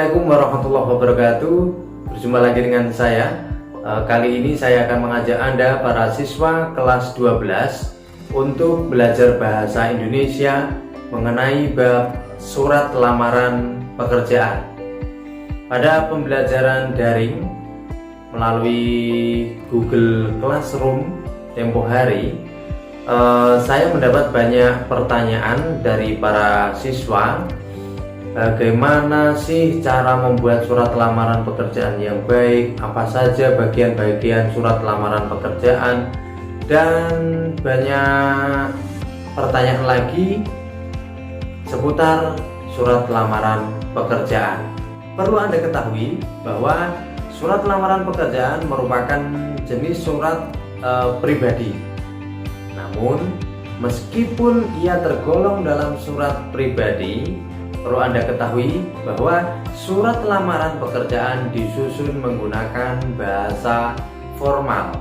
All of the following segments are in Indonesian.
Assalamualaikum warahmatullahi wabarakatuh. Berjumpa lagi dengan saya. Kali ini saya akan mengajak Anda para siswa kelas 12 untuk belajar bahasa Indonesia mengenai bab surat lamaran pekerjaan. Pada pembelajaran daring melalui Google Classroom tempo hari, saya mendapat banyak pertanyaan dari para siswa. Bagaimana sih cara membuat surat lamaran pekerjaan yang baik? Apa saja bagian-bagian surat lamaran pekerjaan? Dan banyak pertanyaan lagi seputar surat lamaran pekerjaan. Perlu Anda ketahui bahwa surat lamaran pekerjaan merupakan jenis surat pribadi. Namun, meskipun ia tergolong dalam surat pribadi, perlu Anda ketahui bahwa surat lamaran pekerjaan disusun menggunakan bahasa formal.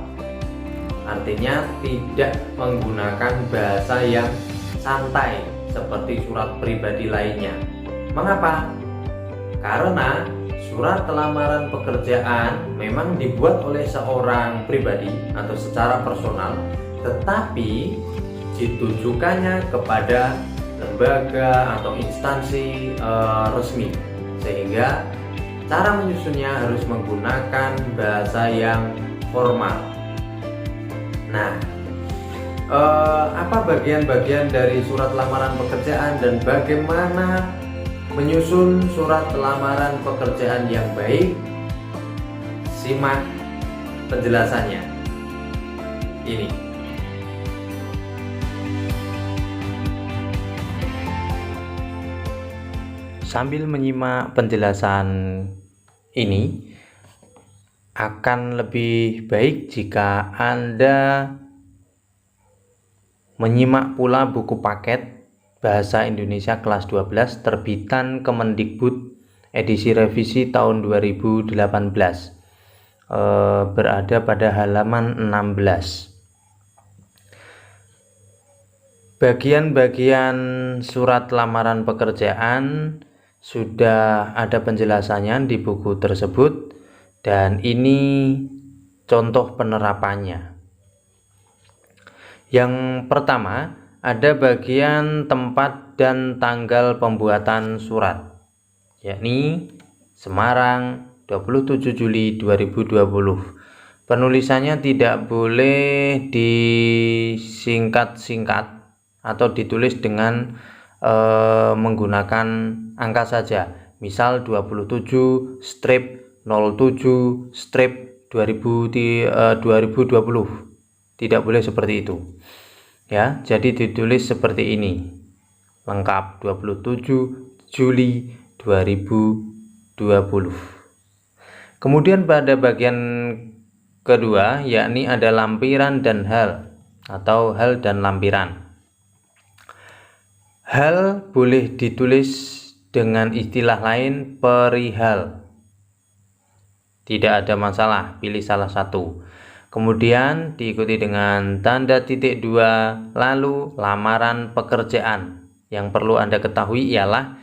Artinya tidak menggunakan bahasa yang santai seperti surat pribadi lainnya. Mengapa? Karena surat lamaran pekerjaan memang dibuat oleh seorang pribadi atau secara personal, tetapi ditujukannya kepada lembaga atau instansi resmi, sehingga cara menyusunnya harus menggunakan bahasa yang formal. Nah, apa bagian-bagian dari surat lamaran pekerjaan dan bagaimana menyusun surat lamaran pekerjaan yang baik? Simak penjelasannya ini. Sambil menyimak penjelasan ini, akan lebih baik jika Anda menyimak pula buku paket Bahasa Indonesia kelas 12 terbitan Kemendikbud edisi revisi tahun 2018, berada pada halaman 16. Bagian-bagian surat lamaran pekerjaan sudah ada penjelasannya di buku tersebut, dan ini contoh penerapannya. Yang pertama, ada bagian tempat dan tanggal pembuatan surat, yakni Semarang 27 Juli 2020. Penulisannya tidak boleh disingkat-singkat atau ditulis dengan menggunakan angka saja. Misal 27 strip 07 strip 2020. Tidak boleh seperti itu. Ya, jadi ditulis seperti ini. Lengkap 27 Juli 2020. Kemudian pada bagian kedua, yakni ada lampiran dan hal atau hal dan lampiran. Hal boleh ditulis dengan istilah lain perihal. Tidak ada masalah, pilih salah satu. Kemudian diikuti dengan tanda titik 2, lalu lamaran pekerjaan. Yang perlu Anda ketahui ialah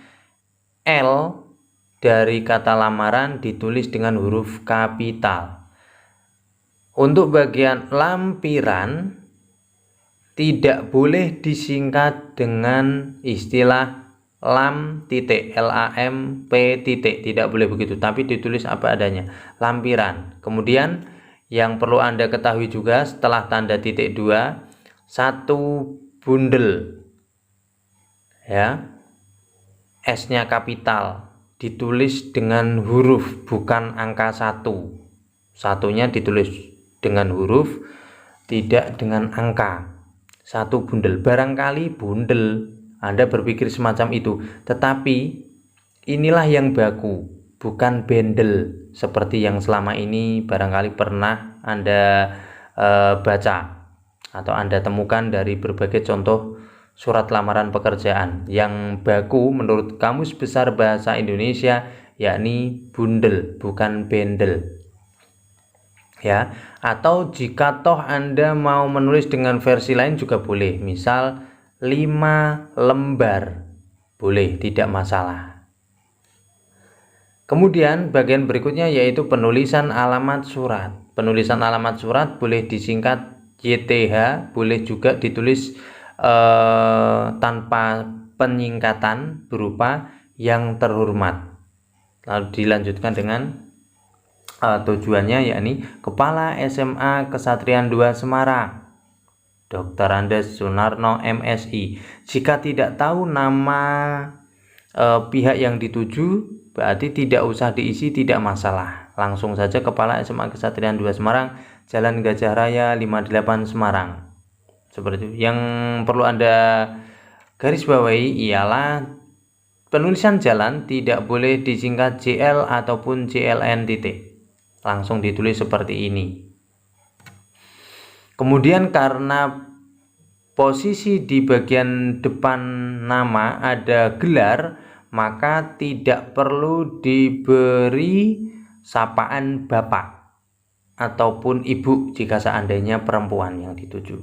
L dari kata lamaran ditulis dengan huruf kapital. Untuk bagian lampiran tidak boleh disingkat dengan istilah lam titik, LAMP titik, tidak boleh begitu, tapi ditulis apa adanya, lampiran. Kemudian yang perlu Anda ketahui juga, setelah tanda titik 2, satu bundel, ya, S-nya kapital, ditulis dengan huruf bukan angka 1. Satunya ditulis dengan huruf, tidak dengan angka. Satu bundel, barangkali bundel Anda berpikir semacam itu, tetapi inilah yang baku, bukan bendel seperti yang selama ini barangkali pernah Anda baca atau Anda temukan dari berbagai contoh surat lamaran pekerjaan. Yang baku menurut Kamus Besar Bahasa Indonesia yakni bundel, bukan bendel. Ya, atau jika toh Anda mau menulis dengan versi lain juga boleh, misal 5 lembar boleh, tidak masalah. Kemudian bagian berikutnya yaitu penulisan alamat surat. Penulisan alamat surat boleh disingkat YTH, boleh juga ditulis tanpa penyingkatan berupa yang terhormat. Lalu dilanjutkan dengan tujuannya, yakni Kepala SMA Kesatrian 2 Semarang, Dr. Andes Sunarno MSI. Jika tidak tahu nama pihak yang dituju, berarti tidak usah diisi, tidak masalah. Langsung saja Kepala SMA Kesatrian 2 Semarang, Jalan Gajah Raya 58 Semarang. Seperti itu. Yang perlu Anda garis bawahi ialah penulisan jalan tidak boleh disingkat JL ataupun JLN titik. Langsung ditulis seperti ini. Kemudian karena posisi di bagian depan nama ada gelar, maka tidak perlu diberi sapaan Bapak ataupun Ibu jika seandainya perempuan yang dituju.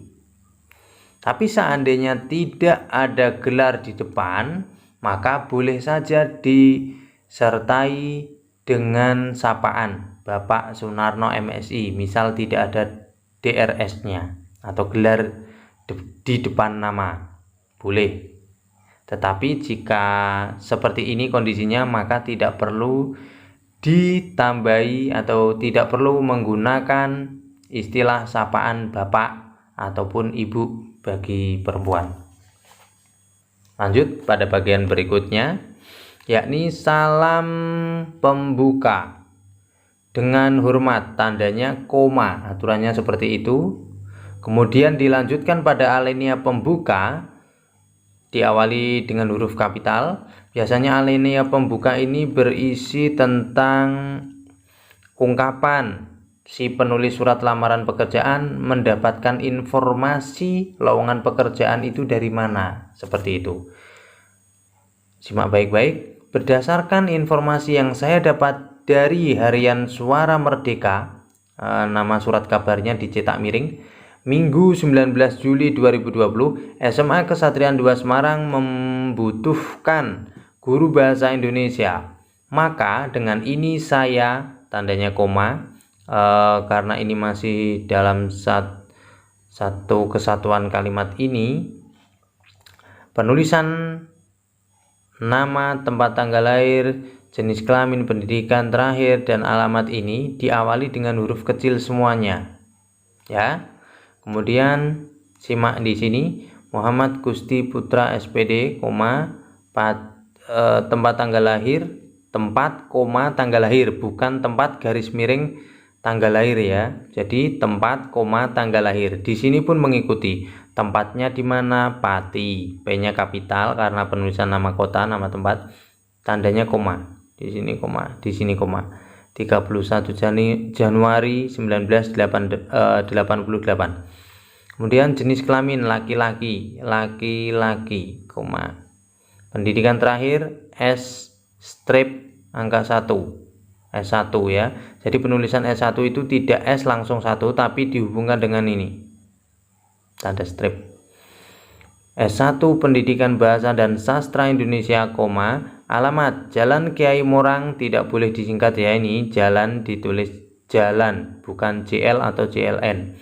Tapi seandainya tidak ada gelar di depan, maka boleh saja disertai dengan sapaan Bapak Sunarno MSI, misal tidak ada DRS-nya atau gelar di depan nama, boleh. Tetapi jika seperti ini kondisinya, maka tidak perlu ditambahi atau tidak perlu menggunakan istilah sapaan Bapak ataupun Ibu bagi perempuan. Lanjut pada bagian berikutnya, yakni salam pembuka. Dengan hormat, tandanya koma, aturannya seperti itu. Kemudian dilanjutkan pada alinea pembuka, diawali dengan huruf kapital. Biasanya alinea pembuka ini berisi tentang ungkapan si penulis surat lamaran pekerjaan mendapatkan informasi lowongan pekerjaan itu dari mana, seperti itu. Simak baik-baik. Berdasarkan informasi yang saya dapat dari harian Suara Merdeka, nama surat kabarnya dicetak miring, Minggu 19 Juli 2020, SMA Kesatrian 2 Semarang membutuhkan guru bahasa Indonesia. Maka dengan ini saya, tandanya koma, karena ini masih dalam satu kesatuan kalimat ini, penulisan nama, tempat tanggal lahir, jenis kelamin, pendidikan terakhir, dan alamat ini diawali dengan huruf kecil semuanya, ya. Kemudian simak di sini, Muhammad Gusti Putra SPD, tempat tanggal lahir, tempat, tanggal lahir, bukan tempat garis miring tanggal lahir ya. Jadi tempat, tanggal lahir. Di sini pun mengikuti. Tempatnya di mana? Pati. P-nya kapital karena penulisan nama kota, nama tempat. Tandanya koma. Di sini koma, di sini koma. 31 Januari 1988. Kemudian jenis kelamin laki-laki, koma. Pendidikan terakhir S strip angka 1. S1 ya. Jadi penulisan S1 itu tidak S langsung 1 tapi dihubungkan dengan ini. Tanda strip. S1 Pendidikan Bahasa dan Sastra Indonesia, alamat Jalan Kiai Morang, tidak boleh disingkat ya, ini jalan ditulis jalan, bukan JL atau JLN.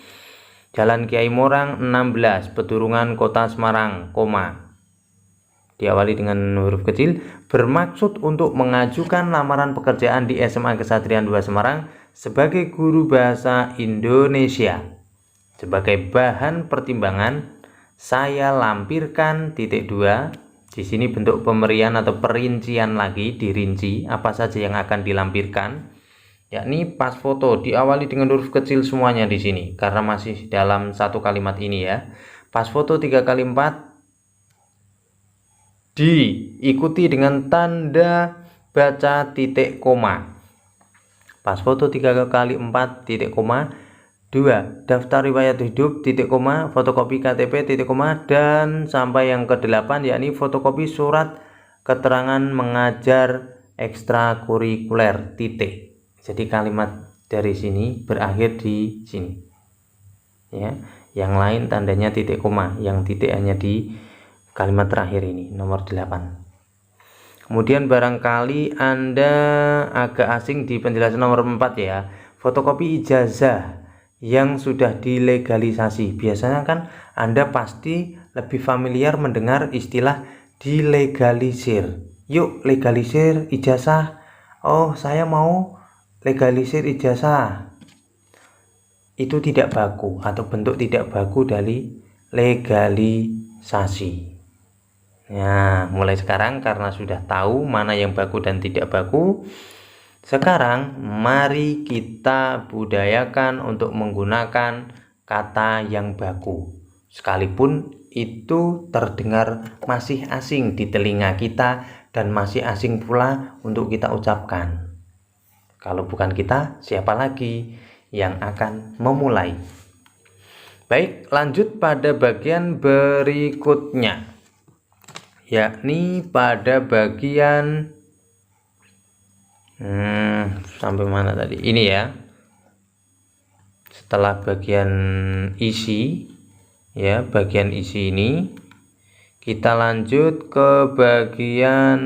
Jalan Kiai Morang 16, Pedurungan Kota Semarang, diawali dengan huruf kecil, bermaksud untuk mengajukan lamaran pekerjaan di SMA Kesatrian 2 Semarang sebagai guru bahasa Indonesia. Sebagai bahan pertimbangan, saya lampirkan titik 2. Di sini bentuk pemberian atau perincian lagi, dirinci apa saja yang akan dilampirkan, yakni pas foto, diawali dengan huruf kecil semuanya di sini karena masih dalam satu kalimat ini ya. Pas foto 3x4 diikuti dengan tanda baca titik koma. Pas foto 3x4 titik koma. 2. Daftar riwayat hidup titik koma, fotokopi KTP titik koma, dan sampai yang ke-8 yakni fotokopi surat keterangan mengajar ekstrakurikuler titik. Jadi kalimat dari sini berakhir di sini. Ya, yang lain tandanya titik koma, yang titik hanya di kalimat terakhir ini, nomor 8. Kemudian barangkali Anda agak asing di penjelasan nomor 4 ya. Fotokopi ijazah yang sudah dilegalisasi. Biasanya kan Anda pasti lebih familiar mendengar istilah dilegalisir. Yuk legalisir ijazah. Oh, saya mau legalisir ijazah. Itu tidak baku atau bentuk tidak baku dari legalisasi. Nah, mulai sekarang karena sudah tahu mana yang baku dan tidak baku, sekarang mari kita budayakan untuk menggunakan kata yang baku. Sekalipun itu terdengar masih asing di telinga kita dan masih asing pula untuk kita ucapkan. Kalau bukan kita, siapa lagi yang akan memulai? Baik, lanjut pada bagian berikutnya, yakni pada bagian sampai mana tadi? Ini ya. Setelah bagian isi ya, bagian isi ini kita lanjut ke bagian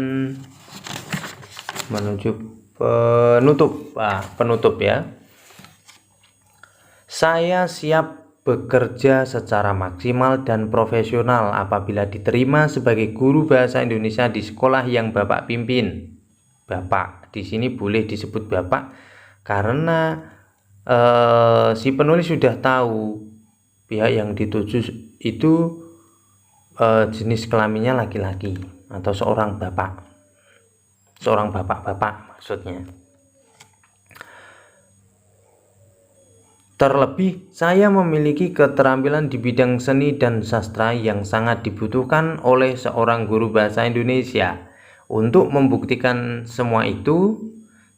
menuju penutup. Penutup ya. Saya siap bekerja secara maksimal dan profesional apabila diterima sebagai guru bahasa Indonesia di sekolah yang Bapak pimpin. Bapak di sini boleh disebut Bapak karena si penulis sudah tahu pihak yang dituju itu jenis kelaminnya laki-laki atau seorang bapak maksudnya. Terlebih, saya memiliki keterampilan di bidang seni dan sastra yang sangat dibutuhkan oleh seorang guru bahasa Indonesia. Untuk membuktikan semua itu,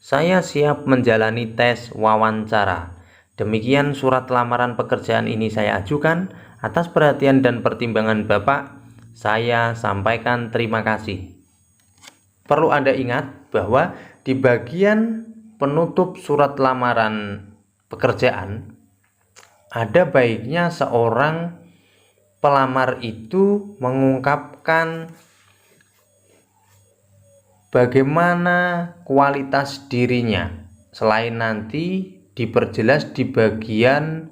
saya siap menjalani tes wawancara. Demikian surat lamaran pekerjaan ini saya ajukan. Atas perhatian dan pertimbangan Bapak, saya sampaikan terima kasih. Perlu Anda ingat bahwa di bagian penutup surat lamaran pekerjaan, ada baiknya seorang pelamar itu mengungkapkan bagaimana kualitas dirinya, selain nanti diperjelas di bagian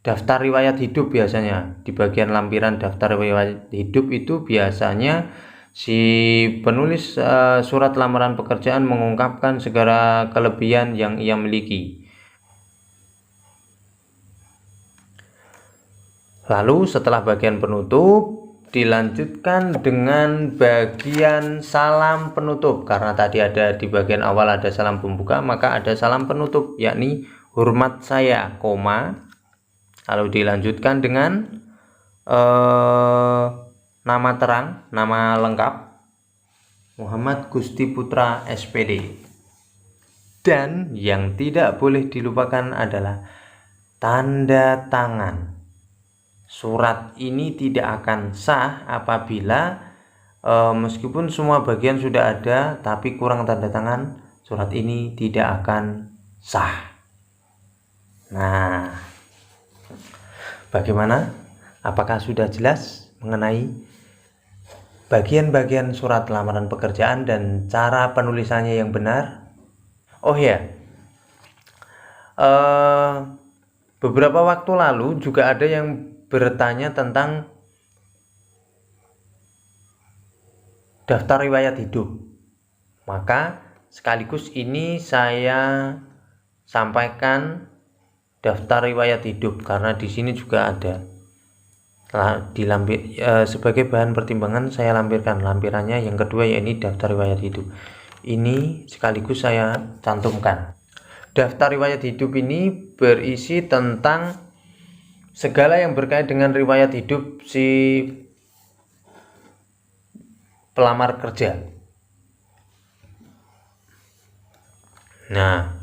daftar riwayat hidup. Biasanya di bagian lampiran daftar riwayat hidup itu biasanya si penulis surat lamaran pekerjaan mengungkapkan segala kelebihan yang ia miliki. Lalu setelah bagian penutup dilanjutkan dengan bagian salam penutup. Karena tadi ada di bagian awal ada salam pembuka, maka ada salam penutup, yakni hormat saya, koma. Lalu dilanjutkan dengan nama terang, nama lengkap Muhammad Gusti Putra SPD. Dan yang tidak boleh dilupakan adalah tanda tangan. Surat ini tidak akan sah apabila meskipun semua bagian sudah ada tapi kurang tanda tangan, surat ini tidak akan sah. Nah, bagaimana? Apakah sudah jelas mengenai bagian-bagian surat lamaran pekerjaan dan cara penulisannya yang benar? Oh ya, beberapa waktu lalu juga ada yang bertanya tentang daftar riwayat hidup. Maka sekaligus ini saya sampaikan daftar riwayat hidup karena di sini juga ada. Sebagai bahan pertimbangan saya lampirkan lampirannya yang kedua, yakni daftar riwayat hidup. Ini sekaligus saya cantumkan. Daftar riwayat hidup ini berisi tentang segala yang berkait dengan riwayat hidup si pelamar kerja. Nah,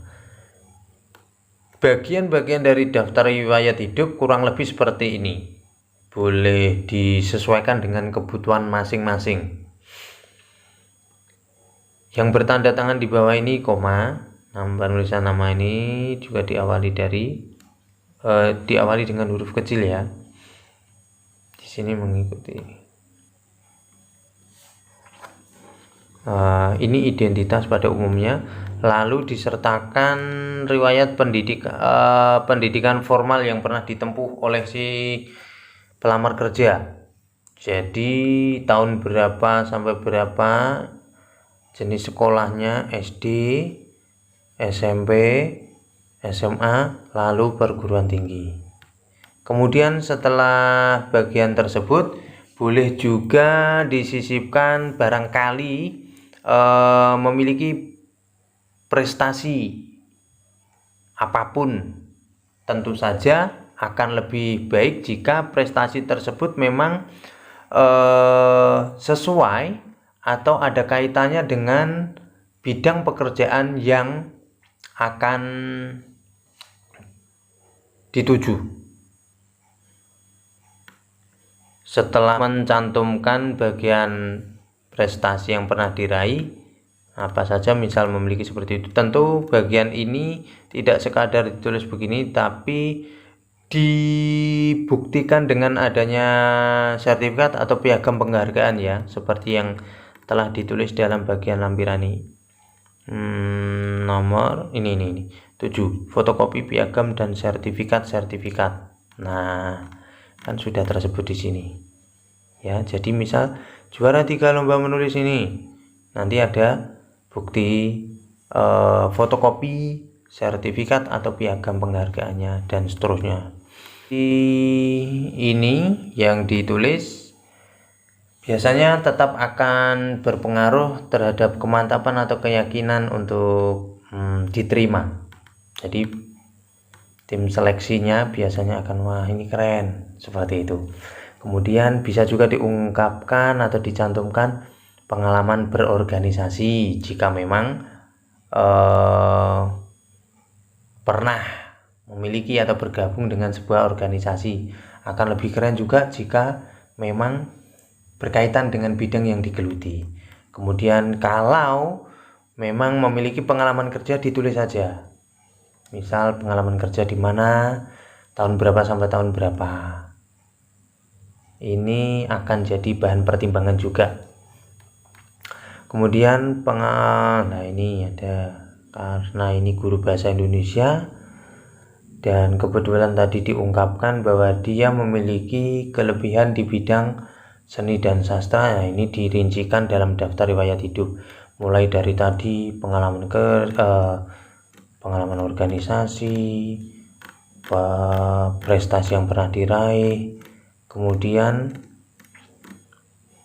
bagian-bagian dari daftar riwayat hidup kurang lebih seperti ini. Boleh disesuaikan dengan kebutuhan masing-masing. Yang bertanda tangan di bawah ini koma, penulisan nama ini juga diawali dengan huruf kecil ya. Di sini mengikuti. Ini identitas pada umumnya, lalu disertakan riwayat pendidikan formal yang pernah ditempuh oleh si pelamar kerja. Jadi tahun berapa sampai berapa, jenis sekolahnya SD, SMP, SMA, lalu perguruan tinggi. Kemudian setelah bagian tersebut boleh juga disisipkan barangkali memiliki prestasi apapun. Tentu saja akan lebih baik jika prestasi tersebut memang sesuai atau ada kaitannya dengan bidang pekerjaan yang akan dituju. Setelah mencantumkan bagian prestasi yang pernah diraih, apa saja misal memiliki seperti itu, tentu bagian ini tidak sekadar ditulis begini, tapi dibuktikan dengan adanya sertifikat atau piagam penghargaan ya, seperti yang telah ditulis dalam bagian lampiran ini. Nomor ini 7, fotokopi piagam dan sertifikat. Nah, kan sudah tersebut di sini ya. Jadi misal juara 3 lomba menulis ini, nanti ada bukti fotokopi, sertifikat atau piagam penghargaannya dan seterusnya. Ini yang ditulis biasanya tetap akan berpengaruh terhadap kemantapan atau keyakinan untuk diterima. Jadi tim seleksinya biasanya akan, wah ini keren, seperti itu. Kemudian bisa juga diungkapkan atau dicantumkan pengalaman berorganisasi jika memang pernah memiliki atau bergabung dengan sebuah organisasi. Akan lebih keren juga jika memang berkaitan dengan bidang yang digeluti. Kemudian kalau memang memiliki pengalaman kerja, ditulis saja. Misal pengalaman kerja di mana, tahun berapa sampai tahun berapa. Ini akan jadi bahan pertimbangan juga. Kemudian nah ini ada, karena ini guru bahasa Indonesia dan kebetulan tadi diungkapkan bahwa dia memiliki kelebihan di bidang seni dan sastra. Nah, ini dirincikan dalam daftar riwayat hidup, mulai dari tadi pengalaman organisasi, prestasi yang pernah diraih, kemudian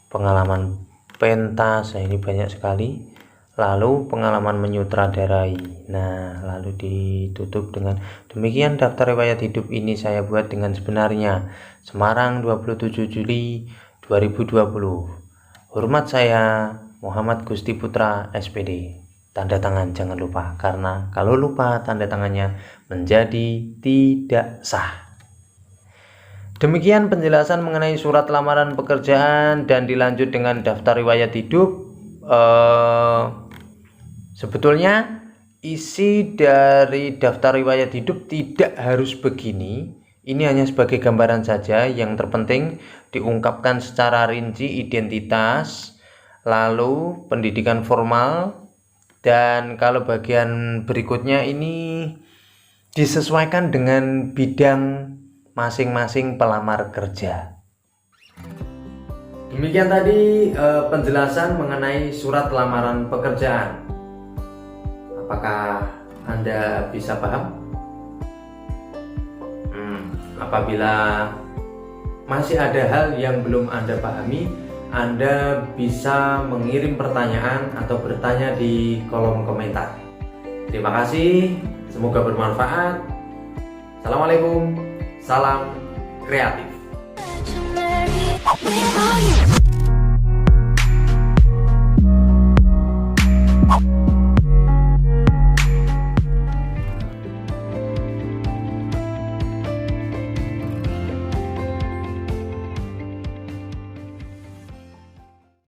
pengalaman pentas, ini banyak sekali, lalu pengalaman menyutradarai. Nah, lalu ditutup dengan demikian daftar riwayat hidup ini saya buat dengan sebenarnya, Semarang 27 Juli 2020. Hormat saya Muhammad Gusti Putra SPD. Tanda tangan jangan lupa, karena kalau lupa tanda tangannya menjadi tidak sah. Demikian penjelasan mengenai surat lamaran pekerjaan dan dilanjut dengan daftar riwayat hidup. Sebetulnya isi dari daftar riwayat hidup tidak harus begini. Ini hanya sebagai gambaran saja. Yang terpenting diungkapkan secara rinci identitas, lalu pendidikan formal, dan kalau bagian berikutnya ini disesuaikan dengan bidang masing-masing pelamar kerja. Demikian tadi penjelasan mengenai surat lamaran pekerjaan. Apakah Anda bisa paham? Apabila masih ada hal yang belum Anda pahami, Anda bisa mengirim pertanyaan atau bertanya di kolom komentar. Terima kasih, semoga bermanfaat. Assalamualaikum, salam kreatif.